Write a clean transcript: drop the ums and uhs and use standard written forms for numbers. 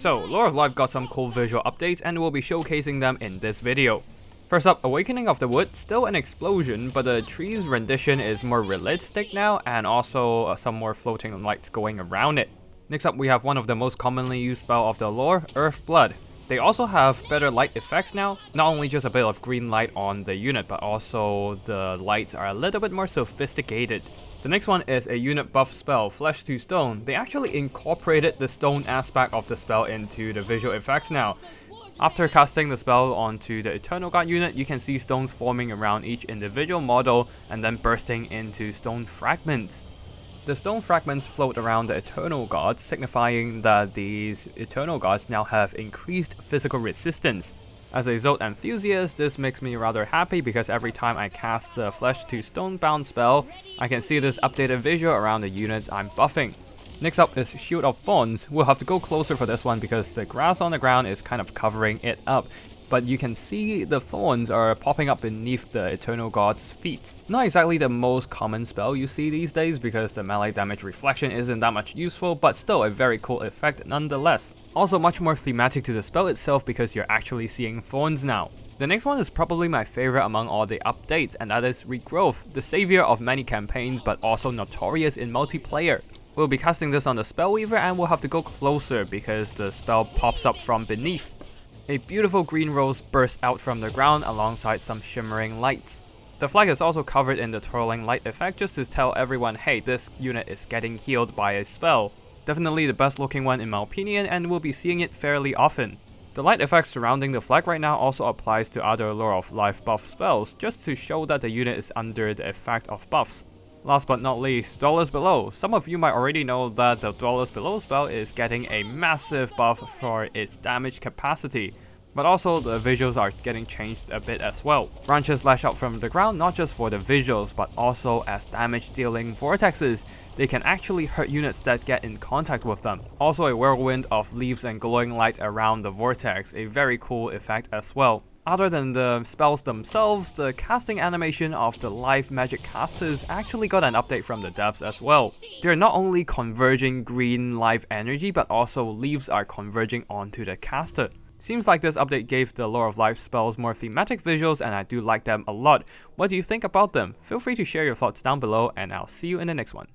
So, Lore of Life got some cool visual updates and we'll be showcasing them in this video. First up, Awakening of the Wood, still an explosion, but the tree's rendition is more realistic now, and also some more floating lights going around it. Next up, we have one of the most commonly used spell of the lore, Earth Blood. They also have better light effects now, not only just a bit of green light on the unit, but also the lights are a little bit more sophisticated. The next one is a unit buff spell, Flesh to Stone. They actually incorporated the stone aspect of the spell into the visual effects now. After casting the spell onto the Eternal Guard unit, you can see stones forming around each individual model and then bursting into stone fragments. The stone fragments float around the Eternal Guards, signifying that these Eternal Guards now have increased physical resistance. As a Zod enthusiast, this makes me rather happy because every time I cast the Flesh to Stone bound spell, I can see this updated visual around the units I'm buffing. Next up is Shield of Thorns. We'll have to go closer for this one because the grass on the ground is kind of covering it up, but you can see the thorns are popping up beneath the Eternal God's feet. Not exactly the most common spell you see these days because the melee damage reflection isn't that much useful, but still a very cool effect nonetheless. Also much more thematic to the spell itself because you're actually seeing thorns now. The next one is probably my favorite among all the updates, and that is Regrowth, the savior of many campaigns but also notorious in multiplayer. We'll be casting this on the Spellweaver and we'll have to go closer because the spell pops up from beneath. A beautiful green rose bursts out from the ground alongside some shimmering lights. The flag is also covered in the twirling light effect just to tell everyone, hey, this unit is getting healed by a spell. Definitely the best looking one in my opinion, and we'll be seeing it fairly often. The light effect surrounding the flag right now also applies to other Lore of Life buff spells, just to show that the unit is under the effect of buffs. Last but not least, Dwellers Below. Some of you might already know that the Dwellers Below spell is getting a massive buff for its damage capacity, but also the visuals are getting changed a bit as well. Branches lash out from the ground not just for the visuals, but also as damage dealing vortexes. They can actually hurt units that get in contact with them. Also a whirlwind of leaves and glowing light around the vortex, a very cool effect as well. Other than the spells themselves, the casting animation of the live magic casters actually got an update from the devs as well. They're not only converging green live energy, but also leaves are converging onto the caster. Seems like this update gave the Lore of Life spells more thematic visuals, and I do like them a lot. What do you think about them? Feel free to share your thoughts down below, and I'll see you in the next one.